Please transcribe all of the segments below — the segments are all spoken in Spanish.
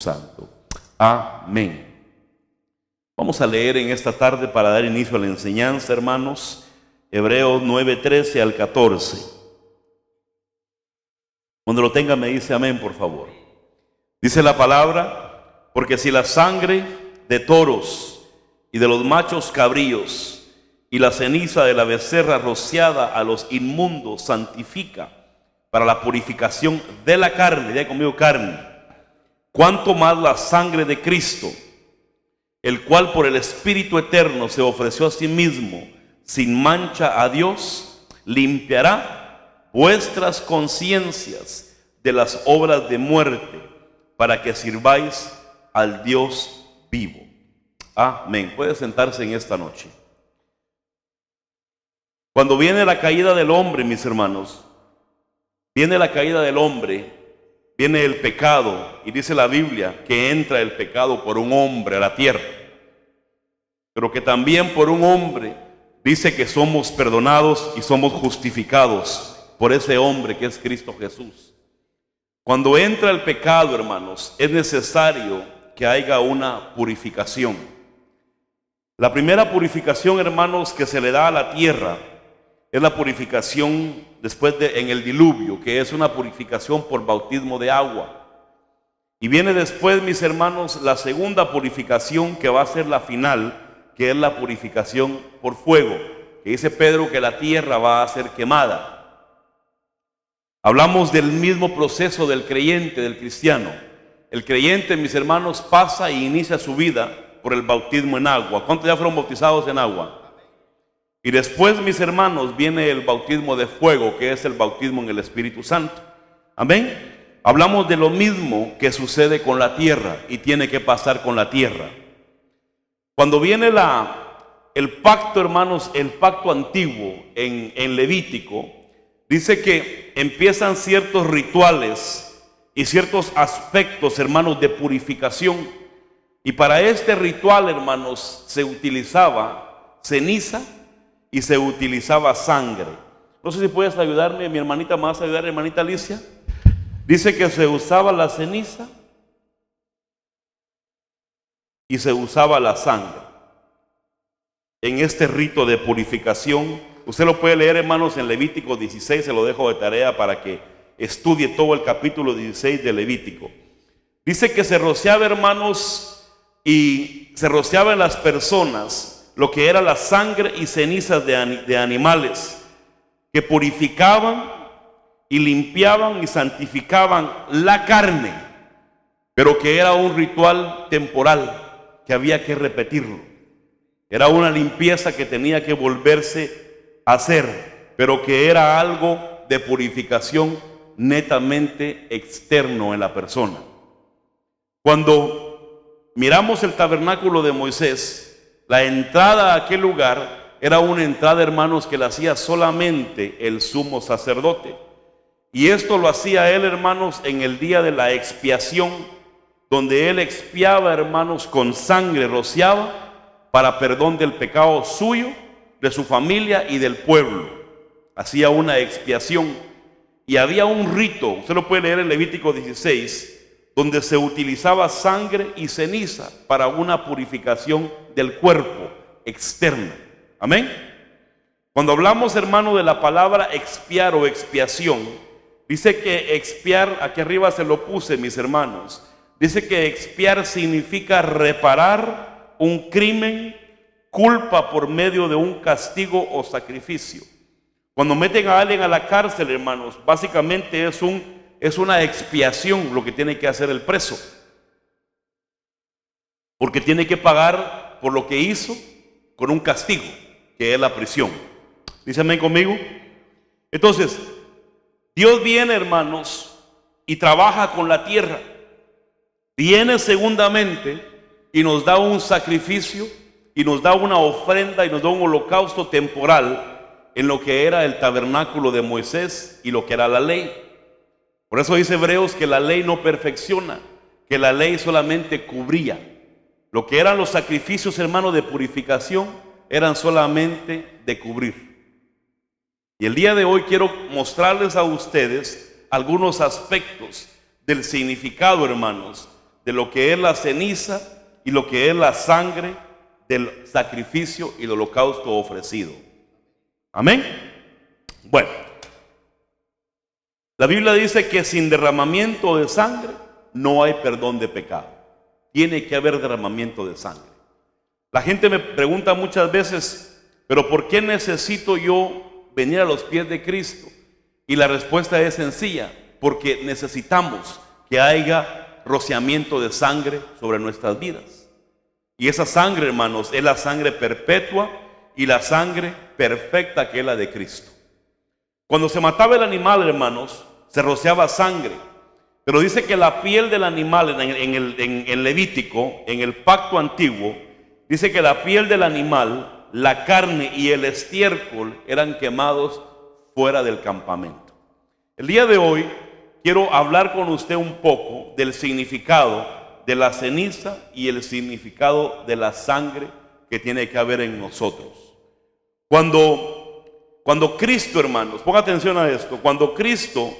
Santo. Amén. Vamos a leer en esta tarde para dar inicio a la enseñanza, hermanos, Hebreos 9:13 al 14. Cuando lo tenga me dice amén, por favor. Dice la palabra: porque si la sangre de toros y de los machos cabríos y la ceniza de la becerra rociada a los inmundos santifica para la purificación de la carne, ya conmigo carne, cuánto más la sangre de Cristo, el cual por el Espíritu eterno se ofreció a sí mismo sin mancha a Dios, limpiará vuestras conciencias de las obras de muerte, para que sirváis al Dios vivo. Amén. Puede sentarse en esta noche. Cuando viene la caída del hombre, mis hermanos, viene la caída del hombre, viene el pecado, y dice la Biblia que entra el pecado por un hombre a la tierra, pero que también por un hombre dice que somos perdonados y somos justificados por ese hombre que es Cristo Jesús. Cuando entra el pecado, hermanos, es necesario que haya una purificación. La primera purificación, hermanos, que se le da a la tierra es la purificación en el diluvio, que es una purificación por bautismo de agua. Y viene después, mis hermanos, la segunda purificación, que va a ser la final, que es la purificación por fuego, que dice Pedro que la tierra va a ser quemada. Hablamos del mismo proceso del creyente, del cristiano. El creyente, mis hermanos, pasa e inicia su vida por el bautismo en agua. ¿Cuántos ya fueron bautizados en agua? Y después, mis hermanos, viene el bautismo de fuego, que es el bautismo en el Espíritu Santo. Amén. Hablamos de lo mismo que sucede con la tierra y tiene que pasar con la tierra. Cuando viene el pacto, hermanos, el pacto antiguo en Levítico, dice que empiezan ciertos rituales y ciertos aspectos, hermanos, de purificación. Y para este ritual, hermanos, se utilizaba ceniza y se utilizaba sangre. No sé si puedes ayudarme, mi hermanita, ¿me vas a ayudar, hermanita Alicia? Dice que se usaba la ceniza y se usaba la sangre en este rito de purificación. Usted lo puede leer, hermanos, en Levítico 16, se lo dejo de tarea para que estudie todo el capítulo 16 de Levítico. Dice que se rociaba, hermanos, y se rociaba en las personas lo que era la sangre y cenizas de animales, que purificaban y limpiaban y santificaban la carne, pero que era un ritual temporal, que había que repetirlo. Era una limpieza que tenía que volverse a hacer, pero que era algo de purificación netamente externo en la persona. Cuando miramos el tabernáculo de Moisés, la entrada a aquel lugar era una entrada, hermanos, que la hacía solamente el sumo sacerdote. Y esto lo hacía él, hermanos, en el día de la expiación, donde él expiaba, hermanos, con sangre, rociaba para perdón del pecado suyo, de su familia y del pueblo. Hacía una expiación. Y había un rito, usted lo puede leer en Levítico 16, donde se utilizaba sangre y ceniza para una purificación del cuerpo externa. Amén. Cuando hablamos, hermano, de la palabra expiar o expiación, dice que expiar, aquí arriba se lo puse, mis hermanos, dice que expiar significa reparar un crimen, culpa por medio de un castigo o sacrificio. Cuando meten a alguien a la cárcel, hermanos, básicamente es una expiación lo que tiene que hacer el preso, porque tiene que pagar por lo que hizo con un castigo, que es la prisión. ¿Dice amén conmigo? Entonces, Dios viene, hermanos, y trabaja con la tierra. Viene segundamente y nos da un sacrificio y nos da una ofrenda y nos da un holocausto temporal en lo que era el tabernáculo de Moisés y lo que era la ley. Por eso dice Hebreos que la ley no perfecciona, que la ley solamente cubría. Lo que eran los sacrificios, hermanos, de purificación eran solamente de cubrir. Y el día de hoy quiero mostrarles a ustedes algunos aspectos del significado, hermanos, de lo que es la ceniza y lo que es la sangre del sacrificio y el holocausto ofrecido. Amén. Bueno, la Biblia dice que sin derramamiento de sangre no hay perdón de pecado. Tiene que haber derramamiento de sangre. La gente me pregunta muchas veces, ¿pero por qué necesito yo venir a los pies de Cristo? Y la respuesta es sencilla, porque necesitamos que haya rociamiento de sangre sobre nuestras vidas. Y esa sangre, hermanos, es la sangre perpetua y la sangre perfecta que es la de Cristo. Cuando se mataba el animal, hermanos, se rociaba sangre. Pero dice que la piel del animal en Levítico, en el pacto antiguo, dice que la piel del animal, la carne y el estiércol eran quemados fuera del campamento. El día de hoy quiero hablar con usted un poco del significado de la ceniza y el significado de la sangre que tiene que haber en nosotros. Cuando Cristo, hermanos, ponga atención a esto, cuando Cristo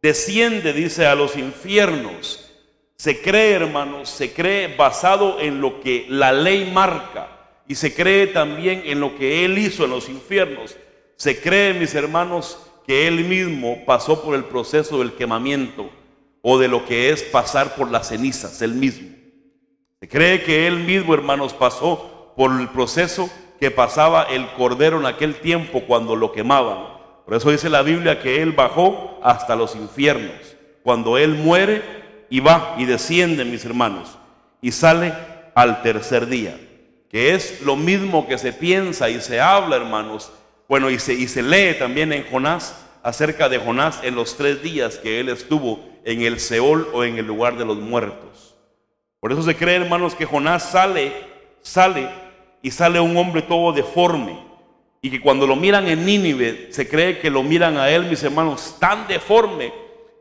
desciende, dice, a los infiernos, se cree, hermanos, se cree basado en lo que la ley marca y se cree también en lo que Él hizo en los infiernos. Se cree, mis hermanos, que Él mismo pasó por el proceso del quemamiento o de lo que es pasar por las cenizas, Él mismo. Se cree que Él mismo, hermanos, pasó por el proceso que pasaba el cordero en aquel tiempo cuando lo quemaban. Por eso dice la Biblia que Él bajó hasta los infiernos. Cuando Él muere y va y desciende, mis hermanos, y sale al tercer día, que es lo mismo que se piensa y se habla, hermanos. Bueno, y se lee también en Jonás, acerca de Jonás en los 3 días que él estuvo en el Seol o en el lugar de los muertos. Por eso se cree, hermanos, que Jonás sale un hombre todo deforme, y que cuando lo miran en Nínive, se cree que lo miran a él, mis hermanos, tan deforme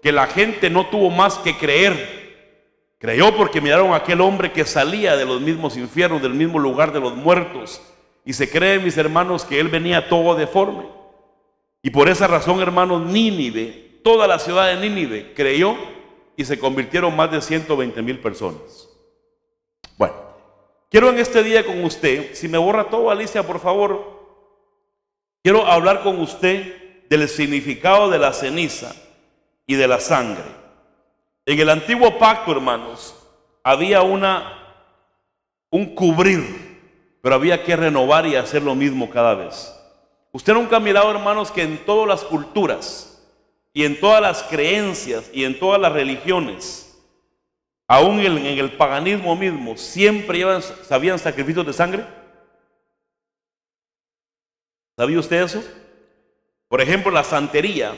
que la gente no tuvo más que creer. Creyó porque miraron a aquel hombre que salía de los mismos infiernos, del mismo lugar de los muertos. Y se cree, mis hermanos, que él venía todo deforme. Y por esa razón, hermanos, Nínive, toda la ciudad de Nínive creyó y se convirtieron más de 120,000 personas. Bueno, quiero en este día con usted, si me borra todo, Alicia, por favor, quiero hablar con usted del significado de la ceniza y de la sangre. En el antiguo pacto, hermanos, había un cubrir, pero había que renovar y hacer lo mismo cada vez. Usted nunca ha mirado, hermanos, que en todas las culturas y en todas las creencias y en todas las religiones, aún en el paganismo mismo, siempre sabían sacrificios de sangre. ¿Sabía usted eso? Por ejemplo, la santería.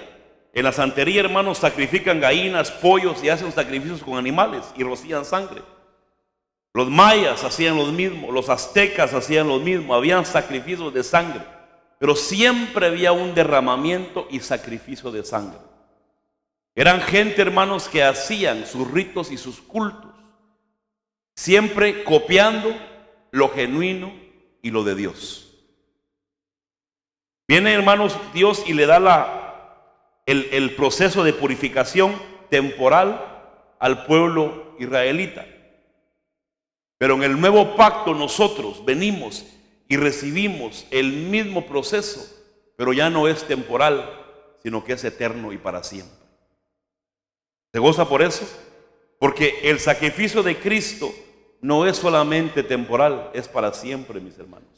En la santería, hermanos, sacrifican gallinas, pollos y hacen sacrificios con animales y rocían sangre. Los mayas hacían lo mismo, los aztecas hacían lo mismo, habían sacrificios de sangre, pero siempre había un derramamiento y sacrificio de sangre. Eran gente, hermanos, que hacían sus ritos y sus cultos, siempre copiando lo genuino y lo de Dios. Viene, hermanos, Dios y le da el proceso de purificación temporal al pueblo israelita. Pero en el nuevo pacto nosotros venimos y recibimos el mismo proceso, pero ya no es temporal, sino que es eterno y para siempre. ¿Se goza por eso? Porque el sacrificio de Cristo no es solamente temporal, es para siempre, mis hermanos.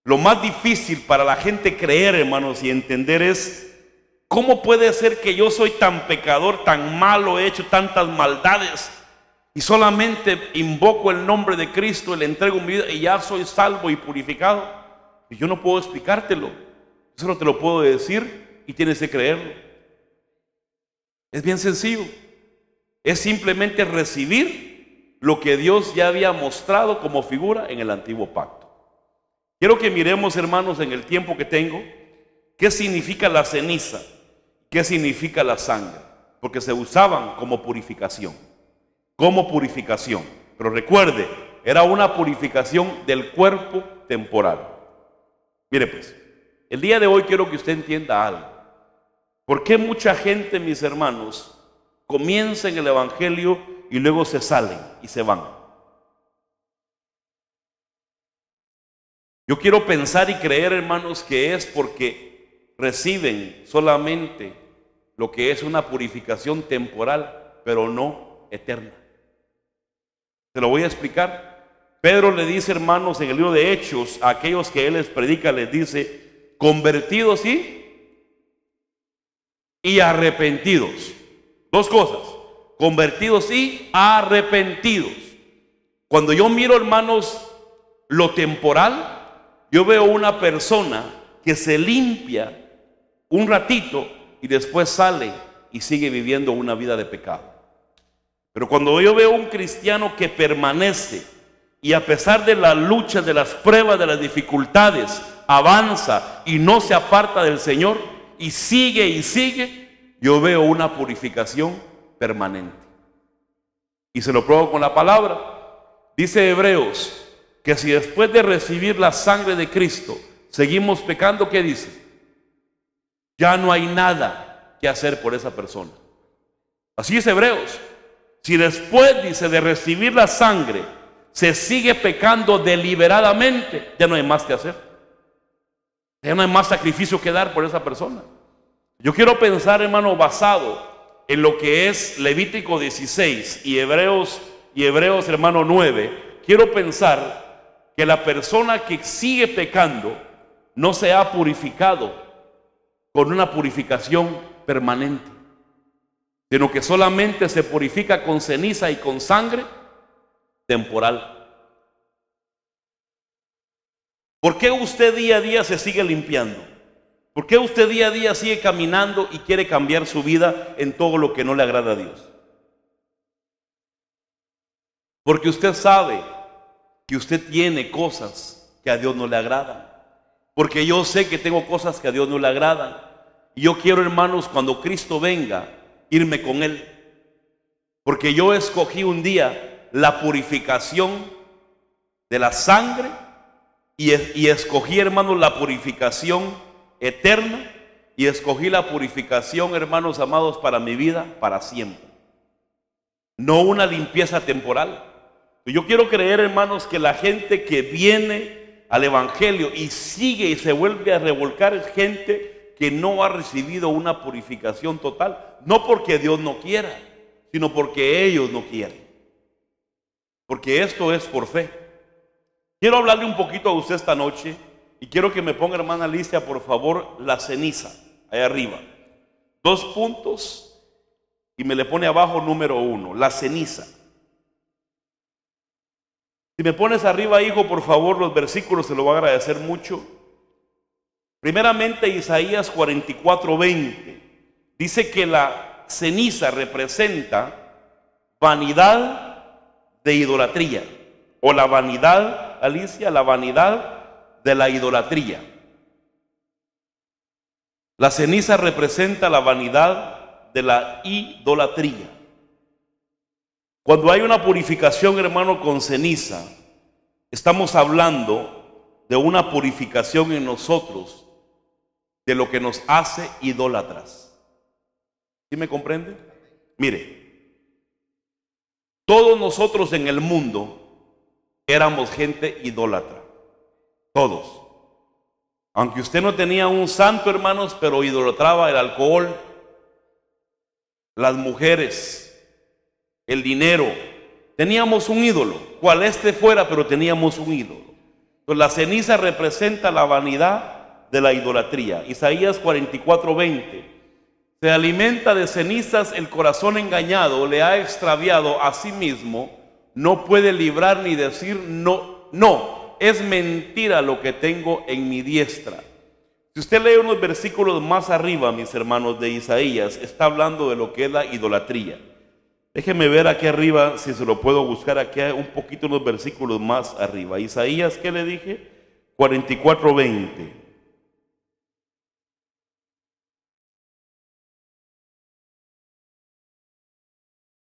Lo más difícil para la gente creer, hermanos, y entender es: ¿cómo puede ser que yo soy tan pecador, tan malo, he hecho tantas maldades y solamente invoco el nombre de Cristo, le entrego mi vida y ya soy salvo y purificado? Y yo no puedo explicártelo, solo te lo puedo decir y tienes que creerlo. Es bien sencillo, es simplemente recibir lo que Dios ya había mostrado como figura en el antiguo pacto. Quiero que miremos, hermanos, en el tiempo que tengo, qué significa la ceniza, qué significa la sangre, porque se usaban como purificación. Pero recuerde, era una purificación del cuerpo temporal. Mire pues, el día de hoy quiero que usted entienda algo. ¿Por qué mucha gente, mis hermanos, comienza en el evangelio y luego se salen y se van. Yo quiero pensar y creer, hermanos, que es porque reciben solamente lo que es una purificación temporal, pero no eterna. Se lo voy a explicar. Pedro le dice, hermanos, en el libro de Hechos, a aquellos que él les predica, les dice, convertidos y arrepentidos. Dos cosas, convertidos y arrepentidos. Cuando yo miro, hermanos, lo temporal, yo veo una persona que se limpia un ratito y después sale y sigue viviendo una vida de pecado. Pero cuando yo veo un cristiano que permanece y a pesar de las luchas, de las pruebas, de las dificultades, avanza y no se aparta del Señor y sigue, yo veo una purificación permanente. Y se lo pruebo con la palabra. Dice Hebreos que si después de recibir la sangre de Cristo seguimos pecando, ¿qué dice? Ya no hay nada que hacer por esa persona. Así es Hebreos. Si después, dice, de recibir la sangre se sigue pecando deliberadamente, ya no hay más que hacer. Ya no hay más sacrificio que dar por esa persona. Yo quiero pensar, hermano, basado en lo que es Levítico 16 y Hebreos, hermano, 9. Quiero pensar que la persona que sigue pecando no se ha purificado con una purificación permanente, sino que solamente se purifica con ceniza y con sangre temporal. ¿Por qué usted día a día se sigue limpiando? ¿Por qué usted día a día sigue caminando y quiere cambiar su vida en todo lo que no le agrada a Dios? Porque usted sabe que usted tiene cosas que a Dios no le agradan. Porque yo sé que tengo cosas que a Dios no le agradan. Y yo quiero, hermanos, cuando Cristo venga, irme con Él. Porque yo escogí un día la purificación de la sangre y escogí, hermanos, la purificación eterna y escogí la purificación, hermanos amados, para mi vida para siempre. No una limpieza temporal. Yo quiero creer, hermanos, que la gente que viene al Evangelio y sigue y se vuelve a revolcar es gente que no ha recibido una purificación total. No porque Dios no quiera, sino porque ellos no quieren. Porque esto es por fe. Quiero hablarle un poquito a usted esta noche y quiero que me ponga, hermana Alicia, por favor, la ceniza, ahí arriba. 2 puntos y me le pone abajo número 1, la ceniza. Si me pones arriba, hijo, por favor, los versículos, se lo voy a agradecer mucho. Primeramente, Isaías 44:20. Dice que la ceniza representa vanidad de idolatría. O la vanidad, Alicia, la vanidad de la idolatría. La ceniza representa la vanidad de la idolatría. Cuando hay una purificación, hermano, con ceniza, estamos hablando de una purificación en nosotros de lo que nos hace idólatras. ¿Sí me comprende? Mire, todos nosotros en el mundo éramos gente idólatra. Todos. Aunque usted no tenía un santo, hermanos, pero idolatraba el alcohol, las mujeres, el dinero. Teníamos un ídolo, cual este fuera, pero teníamos un ídolo. Entonces la ceniza representa la vanidad de la idolatría. Isaías 44:20. Se alimenta de cenizas el corazón engañado, le ha extraviado a sí mismo, no puede librar ni decir no, es mentira lo que tengo en mi diestra. Si usted lee unos versículos más arriba, mis hermanos, de Isaías, está hablando de lo que es la idolatría. Déjeme ver aquí arriba, si se lo puedo buscar aquí un poquito, unos versículos más arriba. Isaías, ¿qué le dije? 44:20.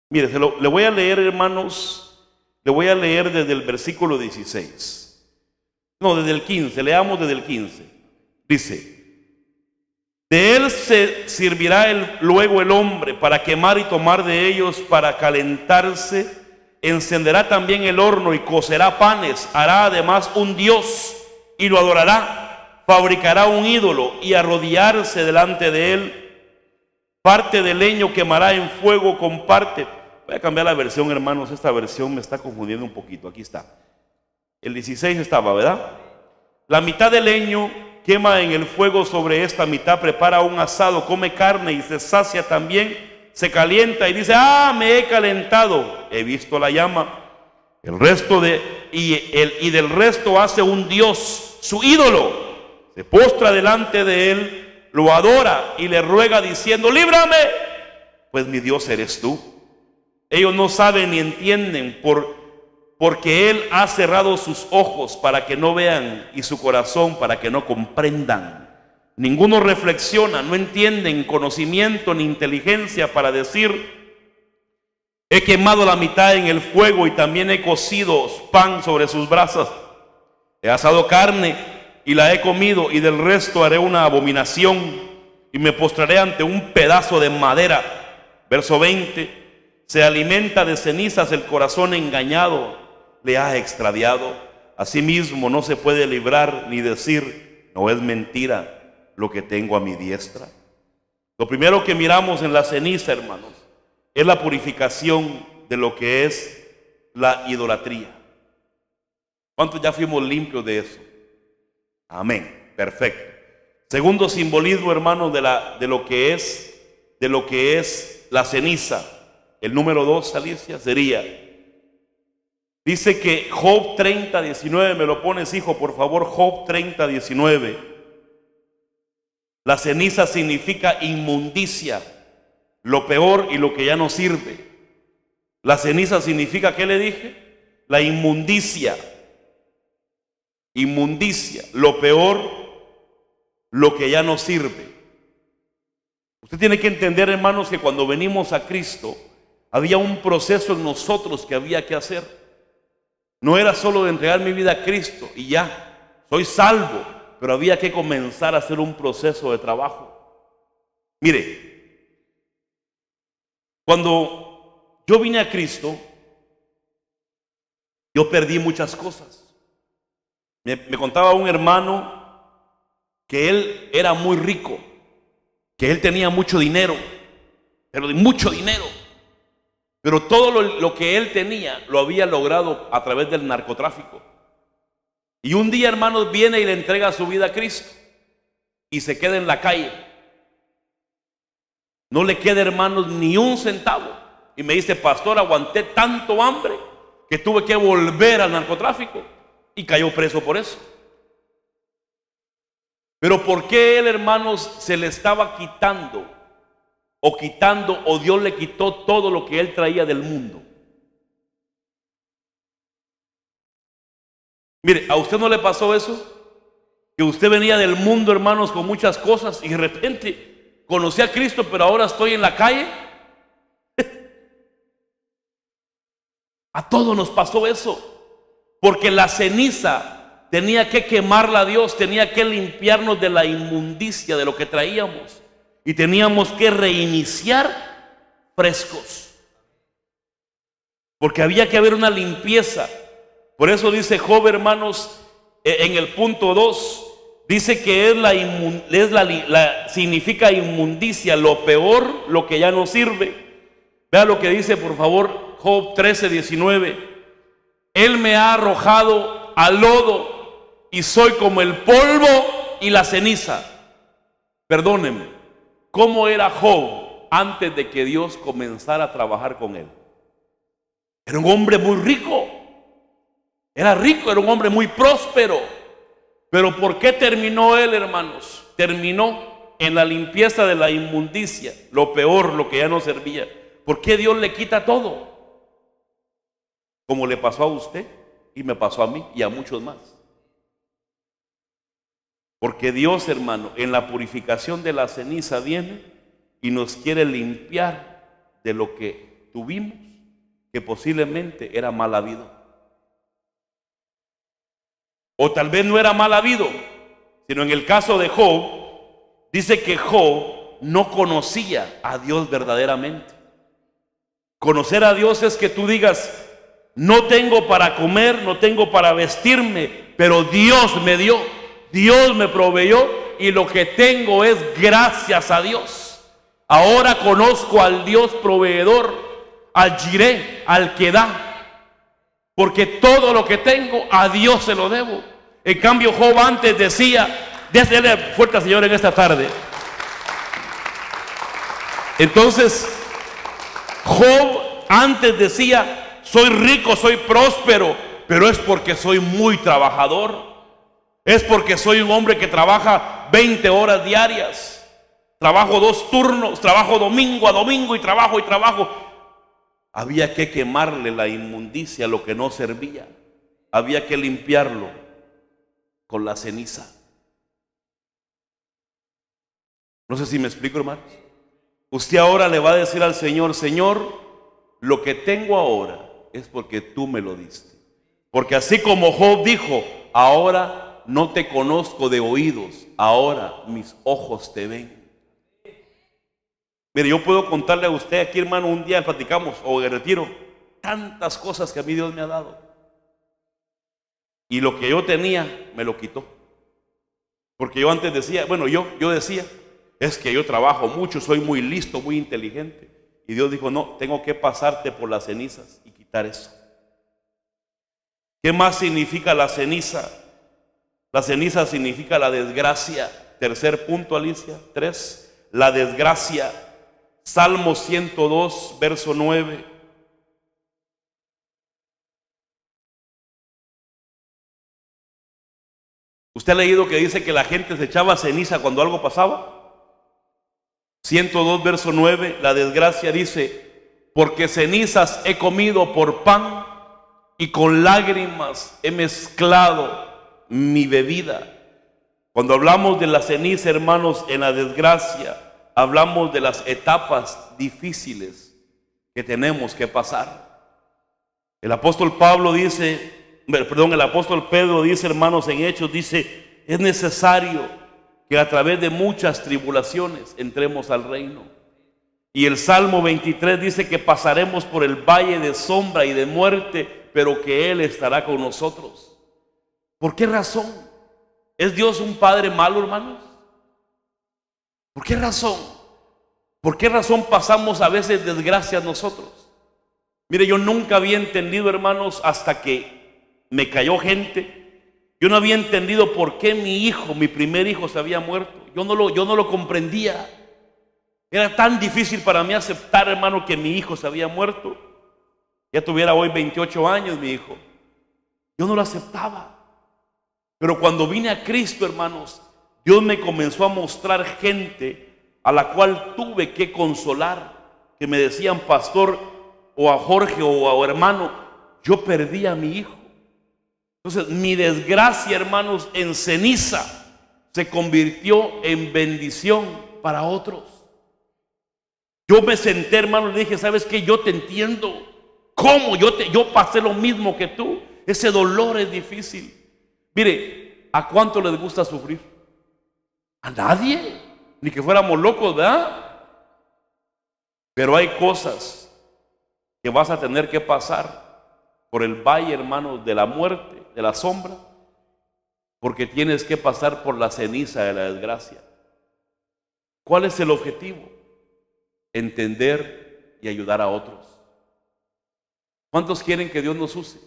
Mire, le voy a leer, hermanos, le voy a leer desde el versículo 16. No, desde el 15, leamos desde el 15. Dice: De él se servirá luego el hombre para quemar y tomar de ellos para calentarse. Encenderá también el horno y cocerá panes. Hará además un dios y lo adorará. Fabricará un ídolo y arrodillarse delante de él. Parte de leño quemará en fuego con parte. Voy a cambiar la versión, hermanos. Esta versión me está confundiendo un poquito. Aquí está. El 16 estaba, ¿verdad? La mitad de leño quema en el fuego sobre esta mitad, prepara un asado, come carne y se sacia también, se calienta y dice: me he calentado, he visto la llama. El resto y del resto hace un dios, su ídolo, se postra delante de él, lo adora y le ruega diciendo: líbrame, pues mi Dios eres tú. Ellos no saben ni entienden porque él ha cerrado sus ojos para que no vean y su corazón para que no comprendan. Ninguno reflexiona, no entienden conocimiento ni inteligencia para decir: he quemado la mitad en el fuego y también he cocido pan sobre sus brasas. He asado carne y la he comido, y del resto haré una abominación y me postraré ante un pedazo de madera. Verso 20: se alimenta de cenizas el corazón engañado, le ha extraviado. Asimismo no se puede librar ni decir: no es mentira lo que tengo a mi diestra. Lo primero que miramos en la ceniza, hermanos, es la purificación de lo que es la idolatría. ¿Cuántos ya fuimos limpios de eso? Amén, perfecto. Segundo simbolismo, hermanos, de lo que es la ceniza. El número 2, Alicia, sería: dice que Job 30:19, me lo pones, hijo, por favor. Job 30:19. La ceniza significa inmundicia, lo peor y lo que ya no sirve. La ceniza significa, ¿qué le dije? La inmundicia. Inmundicia, lo peor, lo que ya no sirve. Usted tiene que entender, hermanos, que cuando venimos a Cristo había un proceso en nosotros que había que hacer. No era solo de entregar mi vida a Cristo y ya, soy salvo, pero había que comenzar a hacer un proceso de trabajo. Mire, cuando yo vine a Cristo, yo perdí muchas cosas. Me contaba un hermano que él era muy rico, que él tenía mucho dinero, pero de mucho dinero. Pero todo lo que él tenía lo había logrado a través del narcotráfico. Y un día, hermanos, viene y le entrega su vida a Cristo y se queda en la calle. No le queda, hermanos, ni un centavo. Y me dice: pastor, aguanté tanto hambre que tuve que volver al narcotráfico. Y cayó preso por eso. Pero ¿por qué él, hermanos, se le estaba quitando o Dios le quitó todo lo que él traía del mundo? Mire, ¿a usted no le pasó eso? Que usted venía del mundo, hermanos, con muchas cosas y de repente conocí a Cristo, pero ahora estoy en la calle. A todos nos pasó eso. Porque la ceniza tenía que quemarla a Dios, tenía que limpiarnos de la inmundicia de lo que traíamos. Y teníamos que reiniciar frescos. Porque había que haber una limpieza. Por eso dice Job, hermanos, en el punto 2, dice que significa inmundicia, lo peor, lo que ya no sirve. Vea lo que dice, por favor, Job 13:19. Él me ha arrojado al lodo y soy como el polvo y la ceniza. Perdónenme, ¿cómo era Job antes de que Dios comenzara a trabajar con él? Era un hombre muy rico. Era rico, era un hombre muy próspero. Pero ¿por qué terminó él, hermanos? Terminó en la limpieza de la inmundicia, lo peor, lo que ya no servía. ¿Por qué Dios le quita todo? Como le pasó a usted y me pasó a mí y a muchos más. Porque Dios, hermano, en la purificación de la ceniza viene y nos quiere limpiar de lo que tuvimos, que posiblemente era mal habido. O tal vez no era mal habido, sino en el caso de Job, dice que Job no conocía a Dios verdaderamente. Conocer a Dios es que tú digas: no tengo para comer, no tengo para vestirme, pero Dios me dio, Dios me proveyó, y lo que tengo es gracias a Dios. Ahora conozco al Dios proveedor, al Jireh, al que da, porque todo lo que tengo a Dios se lo debo. En cambio, Job antes decía, désele fuerte al Señor en esta tarde. Entonces, Job antes decía: soy rico, soy próspero, pero es porque soy muy trabajador. Es porque soy un hombre que trabaja 20 horas diarias. Trabajo 2 turnos, trabajo domingo a domingo y trabajo y trabajo. Había que quemarle la inmundicia, lo que no servía. Había que limpiarlo con la ceniza. No sé si me explico, hermanos. Usted ahora le va a decir al Señor: Señor, lo que tengo ahora es porque tú me lo diste. Porque así como Job dijo: ahora no te conozco de oídos, ahora mis ojos te ven. Mire, yo puedo contarle a usted aquí, hermano, un día platicamos o de retiro, tantas cosas que a mí Dios me ha dado. Y lo que yo tenía, me lo quitó. Porque yo antes decía, bueno, yo decía, es que yo trabajo mucho, soy muy listo, muy inteligente. Y Dios dijo: no, tengo que pasarte por las cenizas y quitar eso. ¿Qué más significa la ceniza? La ceniza significa la desgracia. Tercer punto, Alicia. 3, la desgracia. Salmo 102, verso 9. ¿Usted ha leído que dice que la gente se echaba ceniza cuando algo pasaba? 102, verso 9, la desgracia dice: porque cenizas he comido por pan y con lágrimas he mezclado mi bebida. Cuando hablamos de la ceniza, hermanos, en la desgracia, hablamos de las etapas difíciles que tenemos que pasar. El apóstol Pedro dice, hermanos, en Hechos, dice: es necesario que a través de muchas tribulaciones entremos al reino. Y el Salmo 23 dice que pasaremos por el valle de sombra y de muerte, pero que Él estará con nosotros. ¿Por qué razón? ¿Es Dios un padre malo, hermanos? ¿Por qué razón? ¿Por qué razón pasamos a veces desgracias nosotros? Mire, yo nunca había entendido, hermanos, hasta que me cayó gente. Yo no había entendido por qué mi primer hijo se había muerto. Yo no lo comprendía. Era tan difícil para mí aceptar, hermano, que mi hijo se había muerto. Ya tuviera hoy 28 años mi hijo. Yo no lo aceptaba. Pero cuando vine a Cristo, hermanos, Dios me comenzó a mostrar gente a la cual tuve que consolar, que me decían: pastor, o a Jorge, o a hermano, yo perdí a mi hijo. Entonces mi desgracia, hermanos, en ceniza se convirtió en bendición para otros. Yo me senté, hermano, y le dije: ¿sabes qué? Yo te entiendo. ¿Cómo? Yo pasé lo mismo que tú. Ese dolor es difícil. Mire, ¿a cuánto les gusta sufrir? A nadie. Ni que fuéramos locos, ¿verdad? Pero hay cosas que vas a tener que pasar por el valle, hermano, de la muerte, de la sombra, porque tienes que pasar por la ceniza de la desgracia. ¿Cuál es el objetivo? Entender y ayudar a otros. ¿Cuántos quieren que Dios nos use?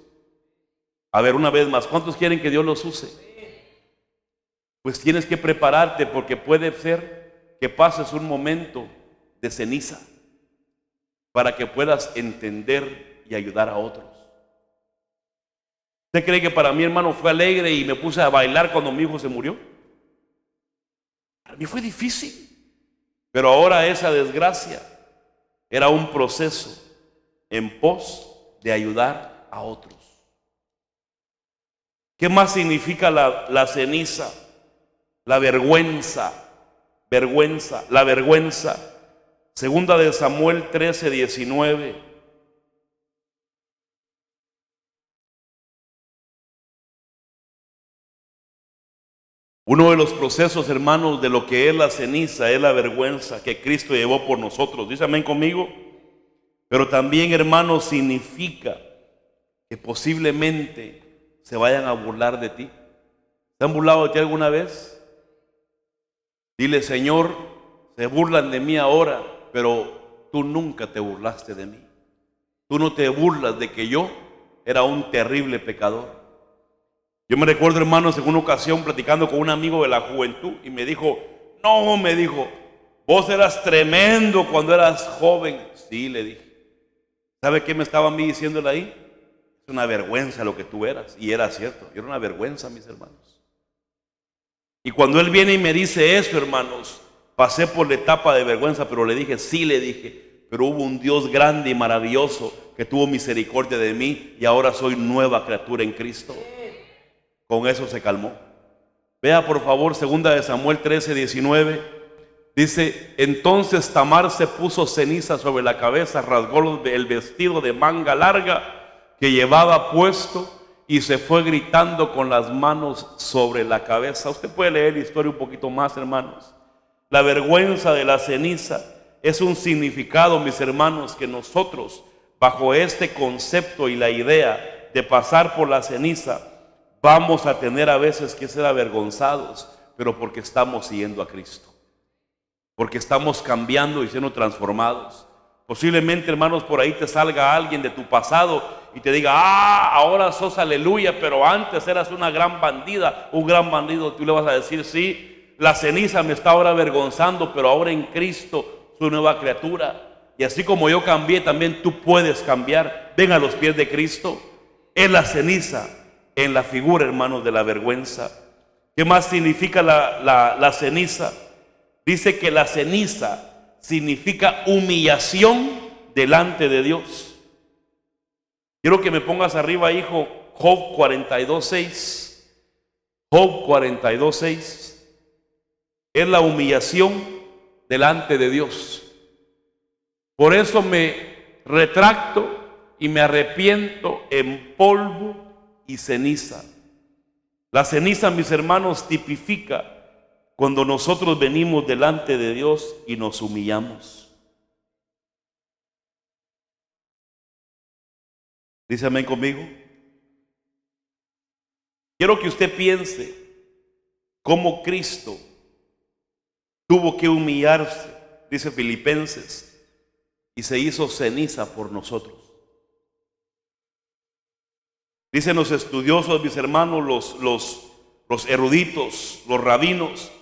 A ver, una vez más, ¿cuántos quieren que Dios los use? Pues tienes que prepararte, porque puede ser que pases un momento de ceniza para que puedas entender y ayudar a otros. ¿Usted cree que para mí, hermano, fue alegre y me puse a bailar cuando mi hijo se murió? Para mí fue difícil. Pero ahora esa desgracia era un proceso en pos de ayudar a otros. ¿Qué más significa la ceniza? La vergüenza. La vergüenza. Segunda de Samuel 13:19. Uno de los procesos, hermanos, de lo que es la ceniza es la vergüenza que Cristo llevó por nosotros. Dice amén conmigo. Pero también, hermanos, significa que posiblemente se vayan a burlar de ti. ¿Se han burlado de ti alguna vez? Dile: Señor, se burlan de mí ahora, pero tú nunca te burlaste de mí. Tú no te burlas de que yo era un terrible pecador. Yo me recuerdo, hermanos, en una ocasión platicando con un amigo de la juventud y me dijo, vos eras tremendo cuando eras joven. Sí, le dije. ¿Sabe qué me estaba a mí diciéndole ahí? Es una vergüenza lo que tú eras. Y era cierto, yo era una vergüenza, mis hermanos. Y cuando él viene y me dice eso, hermanos, pasé por la etapa de vergüenza, pero le dije, pero hubo un Dios grande y maravilloso que tuvo misericordia de mí y ahora soy nueva criatura en Cristo. Con eso se calmó. Vea por favor 2 de Samuel 13:19. Dice: entonces Tamar se puso ceniza sobre la cabeza, rasgó el vestido de manga larga que llevaba puesto y se fue gritando con las manos sobre la cabeza. Usted puede leer la historia un poquito más, hermanos. La vergüenza de la ceniza es un significado, mis hermanos, que nosotros, bajo este concepto y la idea de pasar por la ceniza, vamos a tener a veces que ser avergonzados, pero porque estamos siguiendo a Cristo, porque estamos cambiando y siendo transformados. Posiblemente, hermanos, por ahí te salga alguien de tu pasado y te diga: ahora sos aleluya, pero antes eras una gran bandida, un gran bandido. Tú le vas a decir: sí, la ceniza me está ahora avergonzando, pero ahora en Cristo soy nueva criatura. Y así como yo cambié, también tú puedes cambiar. Ven a los pies de Cristo. Es la ceniza en la figura, hermanos, de la vergüenza. ¿Qué más significa la ceniza? Dice que la ceniza significa humillación delante de Dios. Quiero que me pongas arriba, hijo, Job 42:6. Job 42:6 es la humillación delante de Dios. Por eso me retracto y me arrepiento en polvo y ceniza. La ceniza, mis hermanos, tipifica cuando nosotros venimos delante de Dios y nos humillamos. ¿Dice amén conmigo? Quiero que usted piense cómo Cristo tuvo que humillarse, dice Filipenses, y se hizo ceniza por nosotros. Dicen los estudiosos, mis hermanos, los eruditos, los rabinos,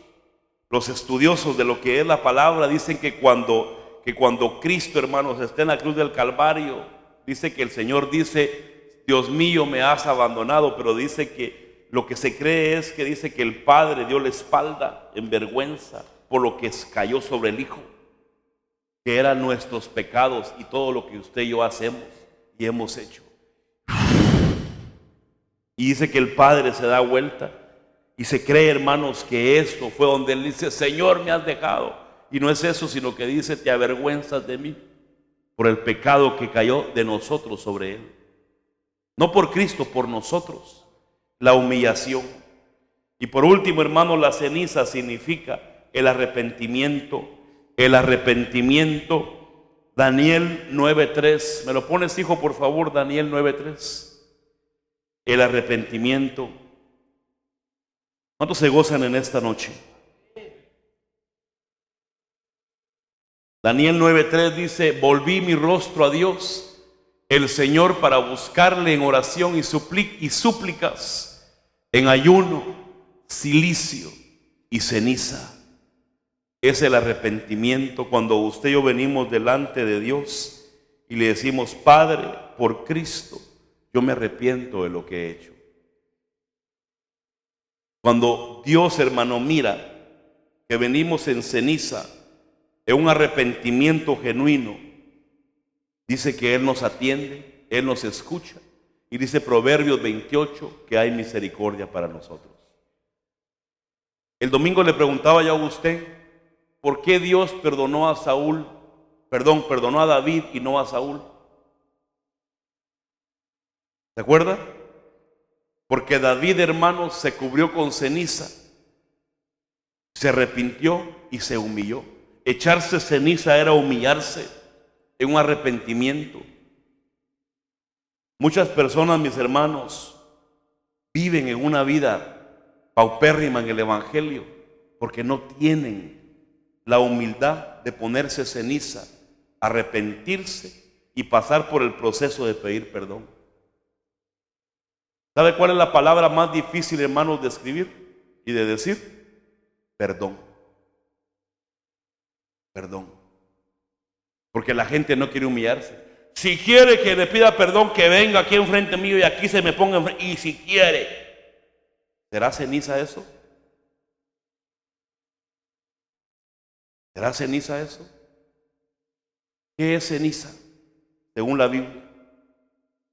los estudiosos de lo que es la palabra, dicen que cuando Cristo, hermanos, está en la cruz del Calvario, dice que el Señor dice: Dios mío, me has abandonado. Pero dice que lo que se cree es que dice que el Padre dio la espalda en vergüenza por lo que cayó sobre el Hijo, que eran nuestros pecados y todo lo que usted y yo hacemos y hemos hecho. Y dice que el Padre se da vuelta y se cree, hermanos, que esto fue donde Él dice: Señor, me has dejado. Y no es eso, sino que dice: te avergüenzas de mí por el pecado que cayó de nosotros sobre Él. No por Cristo, por nosotros. La humillación. Y por último, hermanos, la ceniza significa el arrepentimiento. El arrepentimiento. Daniel 9:3. ¿Me lo pones, hijo, por favor? Daniel 9:3. El arrepentimiento. ¿Cuántos se gozan en esta noche? Daniel 9:3 dice: volví mi rostro a Dios, el Señor, para buscarle en oración y súplicas, en ayuno, cilicio y ceniza. Es el arrepentimiento cuando usted y yo venimos delante de Dios y le decimos: Padre, por Cristo, yo me arrepiento de lo que he hecho. Cuando Dios, hermano, mira que venimos en ceniza, en un arrepentimiento genuino, dice que Él nos atiende, Él nos escucha. Y dice Proverbios 28 que hay misericordia para nosotros. El domingo le preguntaba yo a usted, ¿por qué Dios perdonó a David y no a Saúl? ¿Se acuerda? Porque David, hermanos, se cubrió con ceniza Se arrepintió y se humilló. Echarse ceniza era humillarse en un arrepentimiento. Muchas personas, mis hermanos, viven en una vida paupérrima en el evangelio porque no tienen la humildad de ponerse ceniza, arrepentirse y pasar por el proceso de pedir perdón. ¿Sabe cuál es la palabra más difícil, hermanos, de escribir y de decir? Perdón. Perdón. Porque la gente no quiere humillarse. Si quiere que le pida perdón, que venga aquí enfrente mío y aquí se me ponga enfrente. Y si quiere, ¿será ceniza eso? ¿Será ceniza eso? ¿Qué es ceniza? Según la Biblia.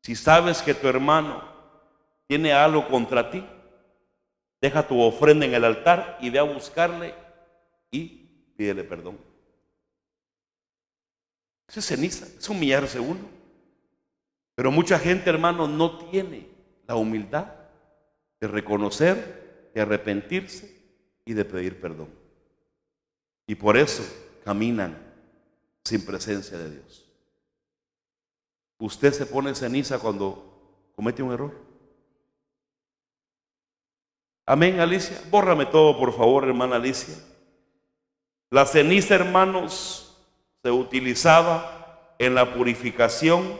Si sabes que tu hermano tiene algo contra ti, deja tu ofrenda en el altar y ve a buscarle y pídele perdón. Eso es ceniza, es humillarse uno. Pero mucha gente, hermano, no tiene la humildad de reconocer, de arrepentirse y de pedir perdón. Y por eso caminan sin presencia de Dios. ¿Usted se pone ceniza cuando comete un error? Amén, Alicia. Bórrame todo, por favor, hermana Alicia. La ceniza, hermanos, se utilizaba en la purificación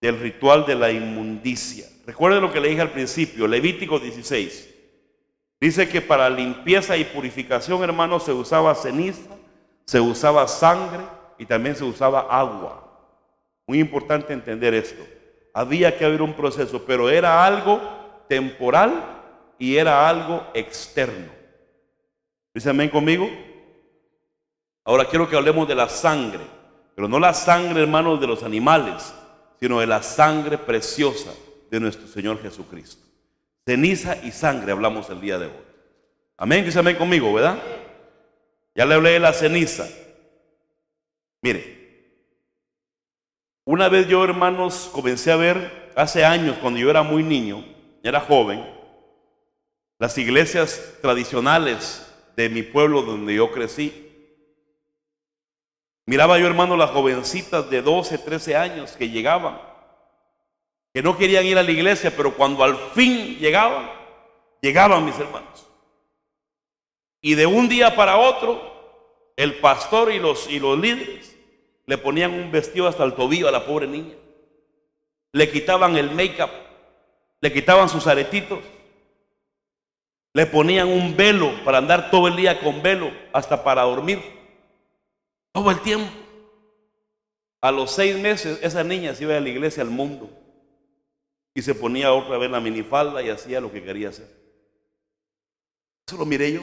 del ritual de la inmundicia. Recuerden lo que le dije al principio, Levítico 16. Dice que para limpieza y purificación, hermanos, se usaba ceniza, se usaba sangre y también se usaba agua. Muy importante entender esto. Había que haber un proceso, pero era algo temporal y era algo externo. ¿Dice amén conmigo? Ahora quiero que hablemos de la sangre, pero no la sangre, hermanos, de los animales, sino de la sangre preciosa de nuestro Señor Jesucristo. Ceniza y sangre hablamos el día de hoy. Amén, dice amén conmigo, ¿verdad? Ya le hablé de la ceniza. Mire, una vez yo, hermanos, comencé a ver, hace años, cuando yo era muy niño, era joven, las iglesias tradicionales de mi pueblo donde yo crecí. Miraba yo, hermano, las jovencitas de 12, 13 años que llegaban, que no querían ir a la iglesia, pero cuando al fin llegaban mis hermanos. Y de un día para otro, el pastor y los líderes le ponían un vestido hasta el tobillo a la pobre niña. Le quitaban el make-up, le quitaban sus aretitos, le ponían un velo para andar todo el día con velo, hasta para dormir. Todo el tiempo. A los 6 meses, esa niña se iba a la iglesia al mundo y se ponía otra vez la minifalda y hacía lo que quería hacer. Eso lo miré yo.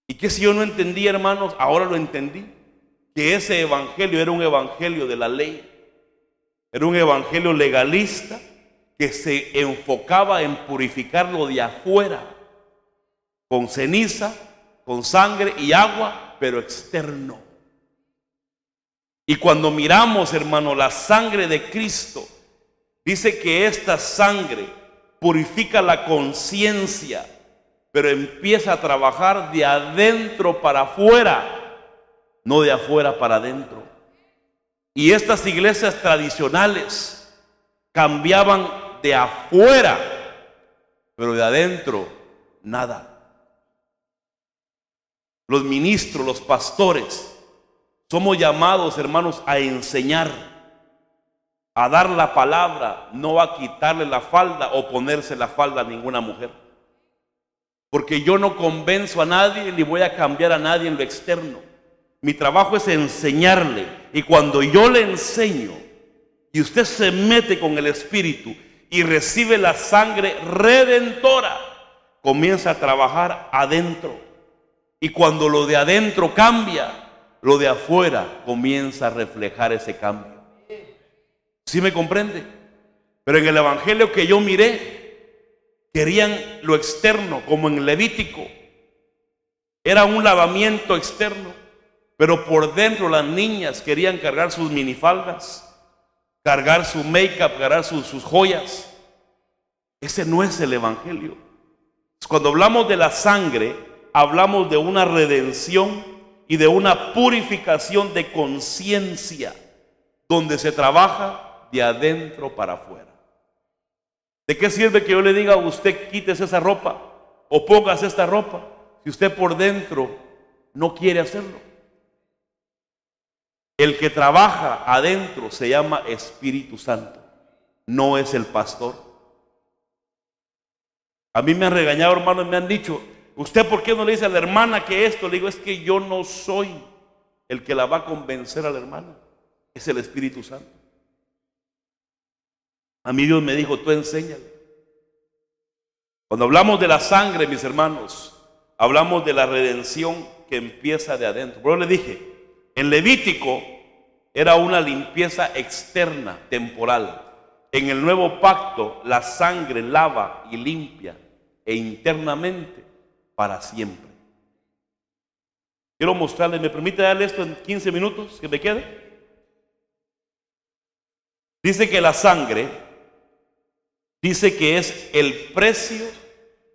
Y que si yo no entendía, hermanos, ahora lo entendí. Que ese evangelio era un evangelio de la ley. Era un evangelio legalista que se enfocaba en purificar lo de afuera, con ceniza, con sangre y agua, pero externo. Y cuando miramos, hermano, la sangre de Cristo, dice que esta sangre purifica la conciencia, pero empieza a trabajar de adentro para afuera, no de afuera para adentro. Y estas iglesias tradicionales cambiaban de afuera, pero de adentro nada. Los ministros, los pastores, somos llamados, hermanos, a enseñar, a dar la palabra, no a quitarle la falda o ponerse la falda a ninguna mujer. Porque yo no convenzo a nadie ni voy a cambiar a nadie en lo externo. Mi trabajo es enseñarle. Y cuando yo le enseño y usted se mete con el Espíritu y recibe la sangre redentora, comienza a trabajar adentro. Y cuando lo de adentro cambia, lo de afuera comienza a reflejar ese cambio. ¿Sí me comprende? Pero en el evangelio que yo miré, querían lo externo, como en Levítico. Era un lavamiento externo, pero por dentro las niñas querían cargar sus minifaldas, cargar su make-up, cargar sus joyas. Ese no es el evangelio. Cuando hablamos de la sangre, hablamos de una redención y de una purificación de conciencia, donde se trabaja de adentro para afuera. ¿De qué sirve que yo le diga a usted quítese esa ropa o póngase esta ropa si usted por dentro no quiere hacerlo? El que trabaja adentro se llama Espíritu Santo, no es el pastor. A mí me han regañado, hermanos, me han dicho, ¿usted por qué no le dice a la hermana que esto? Le digo, es que yo no soy el que la va a convencer a la hermana, es el Espíritu Santo. A mí Dios me dijo, tú enséñale. Cuando hablamos de la sangre, mis hermanos, hablamos de la redención que empieza de adentro. Pero le dije, en Levítico era una limpieza externa, temporal. En el nuevo pacto, la sangre lava y limpia e internamente para siempre. Quiero mostrarle, ¿me permite darle esto en 15 minutos que me quede? Dice que la sangre, dice que es el precio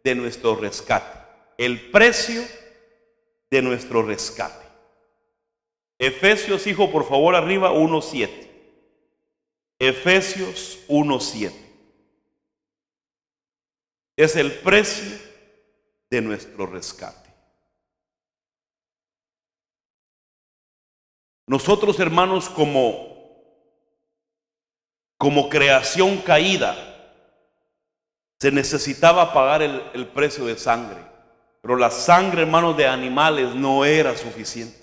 de nuestro rescate. El precio de nuestro rescate. Efesios, hijo, por favor, arriba, 1:7. Efesios 1:7. Es el precio de nuestro rescate. Nosotros, hermanos, como creación caída, se necesitaba pagar el precio de sangre. Pero la sangre, hermanos, de animales no era suficiente.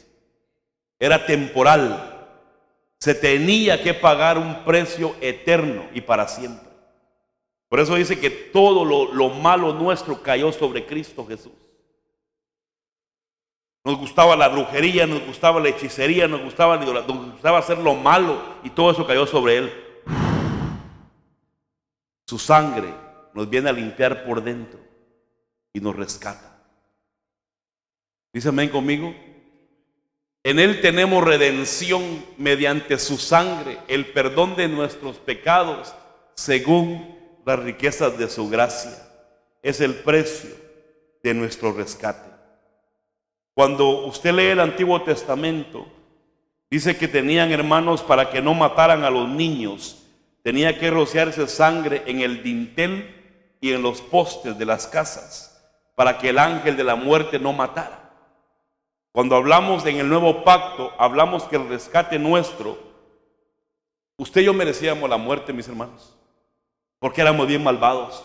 Era temporal. Se tenía que pagar un precio eterno y para siempre. Por eso dice que todo lo malo nuestro cayó sobre Cristo Jesús. Nos gustaba la brujería, nos gustaba la hechicería, nos gustaba hacer lo malo, y todo eso cayó sobre Él. Su sangre nos viene a limpiar por dentro y nos rescata. Dice amén conmigo. En Él tenemos redención mediante su sangre, el perdón de nuestros pecados según las riquezas de su gracia. Es el precio de nuestro rescate. Cuando usted lee el Antiguo Testamento, dice que tenían, hermanos, para que no mataran a los niños, tenía que rociarse sangre en el dintel y en los postes de las casas, para que el ángel de la muerte no matara. Cuando hablamos en el nuevo pacto, hablamos que el rescate nuestro, usted y yo merecíamos la muerte, mis hermanos, porque éramos bien malvados,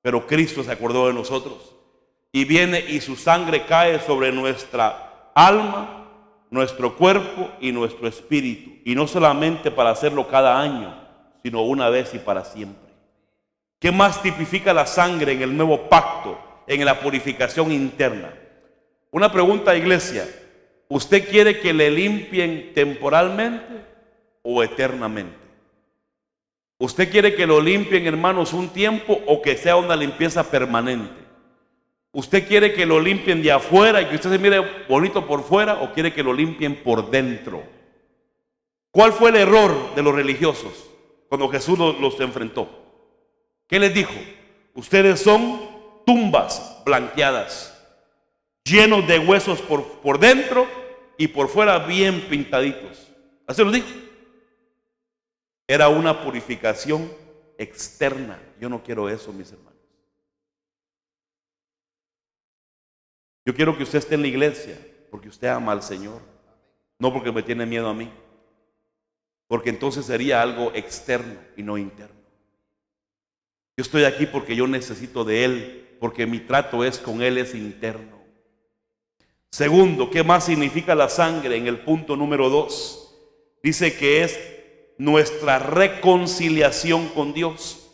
pero Cristo se acordó de nosotros y viene y su sangre cae sobre nuestra alma, nuestro cuerpo y nuestro espíritu, y no solamente para hacerlo cada año, sino una vez y para siempre. ¿Qué más tipifica la sangre en el nuevo pacto, en la purificación interna? Una pregunta, iglesia, ¿usted quiere que le limpien temporalmente o eternamente? ¿Usted quiere que lo limpien, hermanos, un tiempo o que sea una limpieza permanente? ¿Usted quiere que lo limpien de afuera y que usted se mire bonito por fuera, o quiere que lo limpien por dentro? ¿Cuál fue el error de los religiosos cuando Jesús los enfrentó? ¿Qué les dijo? Ustedes son tumbas blanqueadas, llenos de huesos por dentro y por fuera bien pintaditos. Así lo dijo. Era una purificación externa. Yo no quiero eso, mis hermanos. Yo quiero que usted esté en la iglesia porque usted ama al Señor, no porque me tiene miedo a mí, porque entonces sería algo externo y no interno. Yo estoy aquí porque yo necesito de Él, porque mi trato es con Él, es interno. Segundo, ¿qué más significa la sangre? En el punto número 2, dice que es nuestra reconciliación con Dios.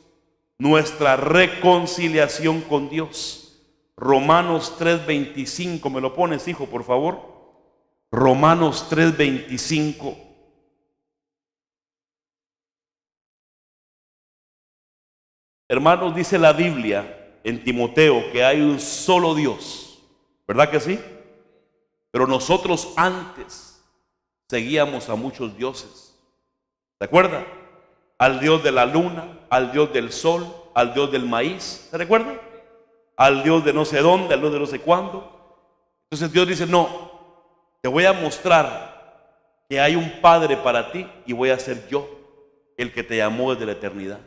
Nuestra reconciliación con Dios. Romanos 3:25, ¿me lo pones, hijo, por favor? Romanos 3:25. Hermanos, dice la Biblia en Timoteo que hay un solo Dios, ¿verdad que sí? Pero nosotros antes seguíamos a muchos dioses. ¿Se acuerda? Al Dios de la luna, al Dios del sol, al Dios del maíz. ¿Se recuerda? al Dios de no sé dónde, al Dios de no sé cuándo. Entonces Dios dice, no, te voy a mostrar que hay un Padre para ti y voy a ser yo el que te llamó desde la eternidad.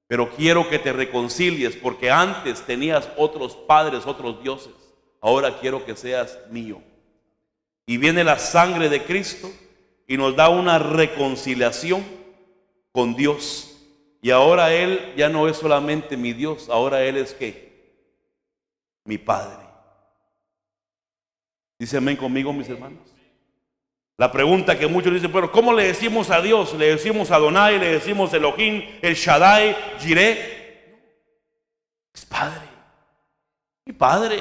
Pero quiero que te reconcilies porque antes tenías otros padres, otros dioses. Ahora quiero que seas mío. Y viene la sangre de Cristo y nos da una reconciliación con Dios. Y ahora Él ya no es solamente mi Dios, ahora Él es ¿qué? Mi Padre. Dice amén conmigo, mis hermanos. La pregunta que muchos dicen, pero ¿cómo le decimos a Dios? Le decimos Adonai, le decimos Elohim, El Shaddai, Jireh. Es Padre. Mi Padre.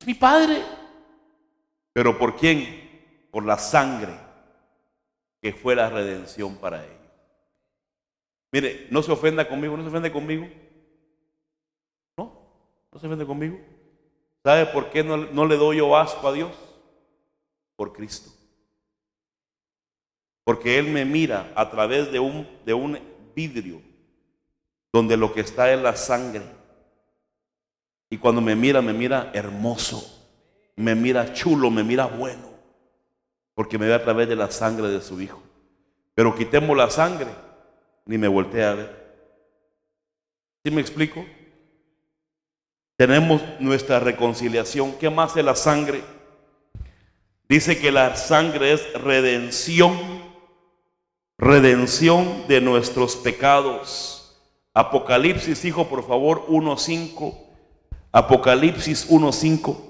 Es mi Padre. ¿Pero por quién? Por la sangre que fue la redención para ellos. Mire, no se ofenda conmigo, no se ofende conmigo. No se ofende conmigo. ¿Sabe por qué no le doy yo asco a Dios? Por Cristo. Porque Él me mira a través de un vidrio donde lo que está es la sangre. Y cuando me mira hermoso, me mira chulo, me mira bueno, porque me ve a través de la sangre de su Hijo. Pero quitemos la sangre, ni me volteé a ver. ¿Sí me explico? Tenemos nuestra reconciliación. ¿Qué más es la sangre? Dice que la sangre es redención de nuestros pecados. Apocalipsis, hijo, por favor, 1:5. Apocalipsis 1:5.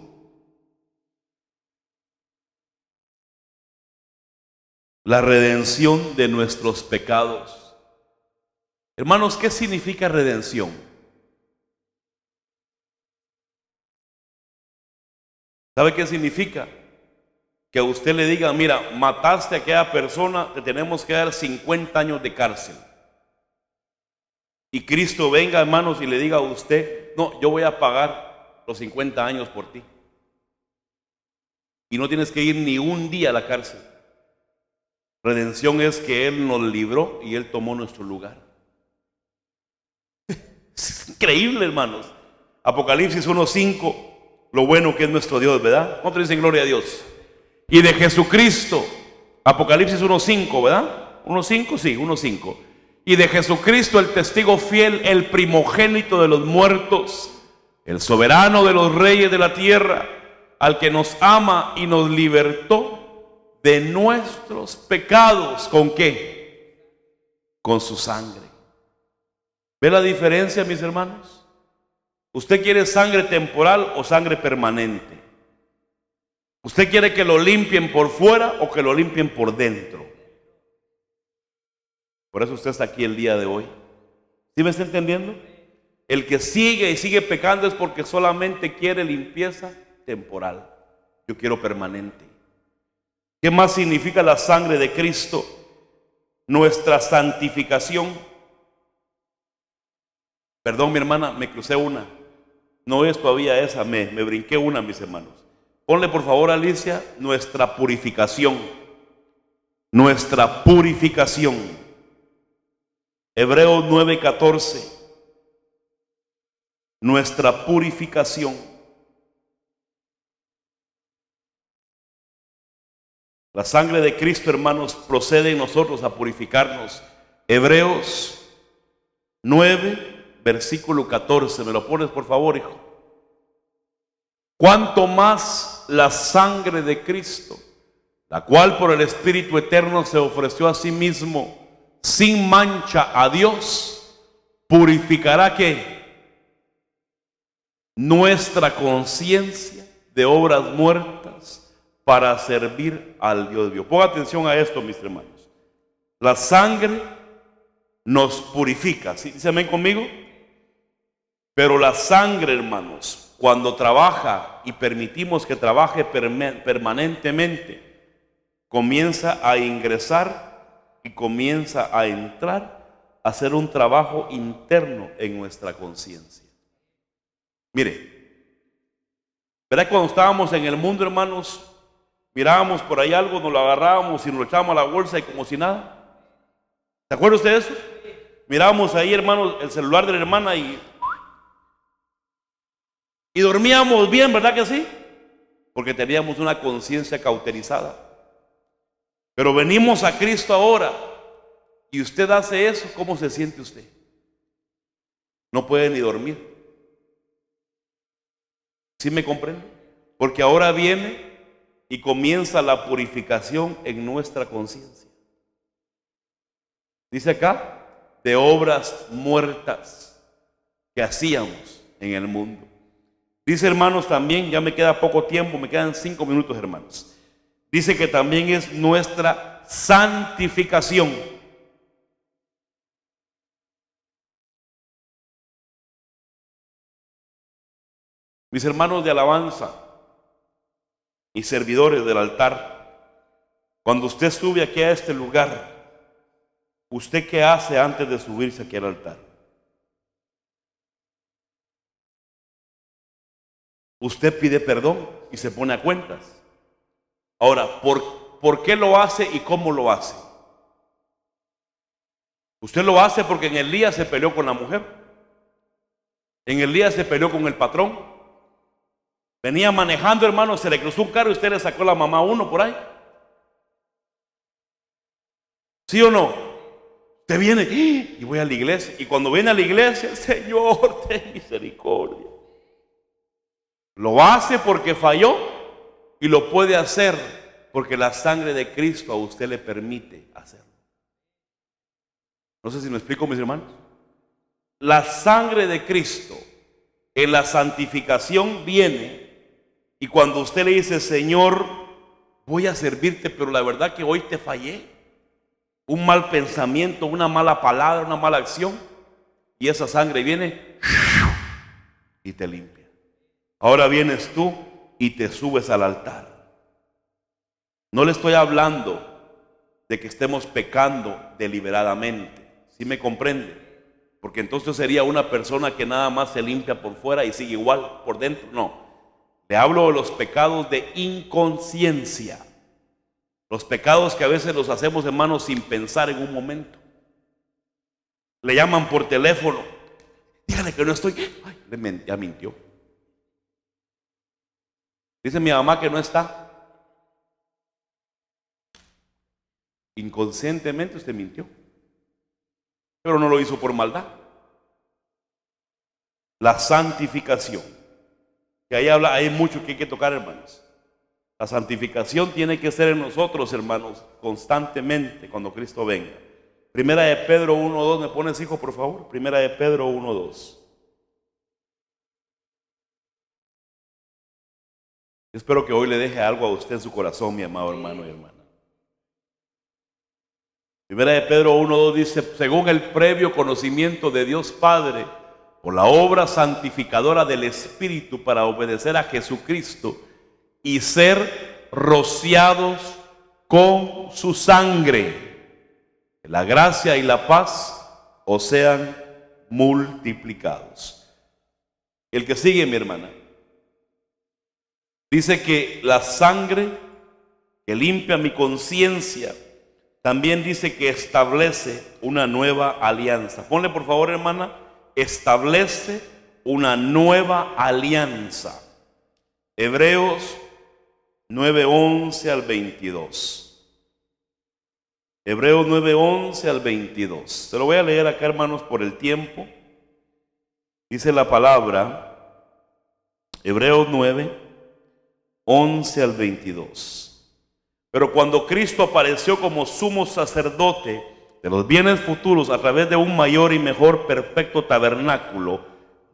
La redención de nuestros pecados. Hermanos, ¿qué significa redención? ¿Sabe qué significa? Que a usted le diga, mira, mataste a aquella persona, te tenemos que dar 50 años de cárcel. Y Cristo venga, hermanos, y le diga a usted, no, yo voy a pagar los 50 años por ti. Y no tienes que ir ni un día a la cárcel. Redención es que Él nos libró y Él tomó nuestro lugar. Es increíble, hermanos. Apocalipsis 1:5, lo bueno que es nuestro Dios, ¿verdad? ¿Cuántos dicen gloria a Dios? Y de Jesucristo, Apocalipsis 1:5, ¿verdad? 1:5, sí, 1:5. Y de Jesucristo, el testigo fiel, el primogénito de los muertos, el soberano de los reyes de la tierra, al que nos ama y nos libertó de nuestros pecados. ¿Con qué? Con su sangre. ¿Ve la diferencia, mis hermanos? ¿Usted quiere sangre temporal o sangre permanente? ¿Usted quiere que lo limpien por fuera o que lo limpien por dentro? Por eso usted está aquí el día de hoy. ¿Sí me está entendiendo? El que sigue y sigue pecando es porque solamente quiere limpieza temporal. Yo quiero permanente. ¿Qué más significa la sangre de Cristo? Nuestra santificación. Perdón, mi hermana, me crucé una. No es todavía esa, me brinqué una, mis hermanos. Ponle por favor, Alicia, nuestra purificación. Nuestra purificación. Hebreos 9:14. Nuestra purificación. La sangre de Cristo, hermanos, procede en nosotros a purificarnos. Hebreos 9, versículo 14. ¿Me lo pones por favor, hijo? Cuanto más la sangre de Cristo, la cual por el Espíritu Eterno se ofreció a sí mismo sin mancha a Dios, purificará ¿qué? Nuestra conciencia de obras muertas para servir al Dios vivo. Ponga atención a esto, mis hermanos. La sangre nos purifica. ¿Sí? ¿Se ven conmigo? Pero la sangre, hermanos, cuando trabaja y permitimos que trabaje permanentemente, comienza a ingresar y comienza a entrar a hacer un trabajo interno en nuestra conciencia. Mire, ¿verdad? Cuando estábamos en el mundo, hermanos, mirábamos por ahí algo, nos lo agarrábamos y nos lo echábamos a la bolsa y como si nada. ¿Se acuerda usted de eso? Mirábamos ahí, hermanos, el celular de la hermana y Y dormíamos bien, ¿verdad que sí? Porque teníamos una conciencia cauterizada. Pero venimos a Cristo ahora y usted hace eso, ¿cómo se siente usted? No puede ni dormir. ¿Sí me comprende? Porque ahora viene y comienza la purificación en nuestra conciencia. Dice acá, de obras muertas que hacíamos en el mundo. Dice, hermanos, también, ya me queda poco tiempo, me quedan 5 minutos, hermanos. Dice que también es nuestra santificación. Mis hermanos de alabanza y servidores del altar, cuando usted sube aquí a este lugar, ¿usted qué hace antes de subirse aquí al altar? Usted pide perdón y se pone a cuentas. Ahora, ¿por qué lo hace y cómo lo hace? Usted lo hace porque en el día se peleó con la mujer, en el día se peleó con el patrón, venía manejando, hermano, se le cruzó un carro y usted le sacó la mamá a uno por ahí. ¿Sí o no? Usted viene y voy a la iglesia, y cuando viene a la iglesia, Señor, ten misericordia. Lo hace porque falló y lo puede hacer porque la sangre de Cristo a usted le permite hacerlo. No sé si me explico, mis hermanos. La sangre de Cristo en la santificación viene y cuando usted le dice, Señor, voy a servirte, pero la verdad que hoy te fallé. Un mal pensamiento, una mala palabra, una mala acción, y esa sangre viene y te limpia. Ahora vienes tú y te subes al altar. No le estoy hablando de que estemos pecando deliberadamente. ¿Sí me comprende? Porque entonces sería una persona que nada más se limpia por fuera y sigue igual por dentro. No. Le hablo de los pecados de inconsciencia. Los pecados que a veces los hacemos, hermanos, sin pensar en un momento. Le llaman por teléfono. Dígale que no estoy. Ay, ya mintió. Dice mi mamá que no está. Inconscientemente usted mintió. Pero no lo hizo por maldad. La santificación. Que ahí habla, hay mucho que hay que tocar, hermanos. La santificación tiene que ser en nosotros, hermanos, constantemente cuando Cristo venga. Primera de Pedro 1:2, ¿me pones, hijo, por favor? Primera de Pedro 1:2. Espero que hoy le deje algo a usted en su corazón, mi amado hermano y hermana. Primera de Pedro 1:2 dice, según el previo conocimiento de Dios Padre, por la obra santificadora del Espíritu para obedecer a Jesucristo y ser rociados con su sangre, la gracia y la paz os sean multiplicados. El que sigue, mi hermana, dice que la sangre que limpia mi conciencia también dice que establece una nueva alianza. Ponle por favor, hermana, establece una nueva alianza. Hebreos 9:11 al 22. Hebreos 9:11 al 22. Se lo voy a leer acá, hermanos, por el tiempo. Dice la palabra, Hebreos 9:11 al 22. Pero cuando Cristo apareció como sumo sacerdote de los bienes futuros a través de un mayor y mejor perfecto tabernáculo,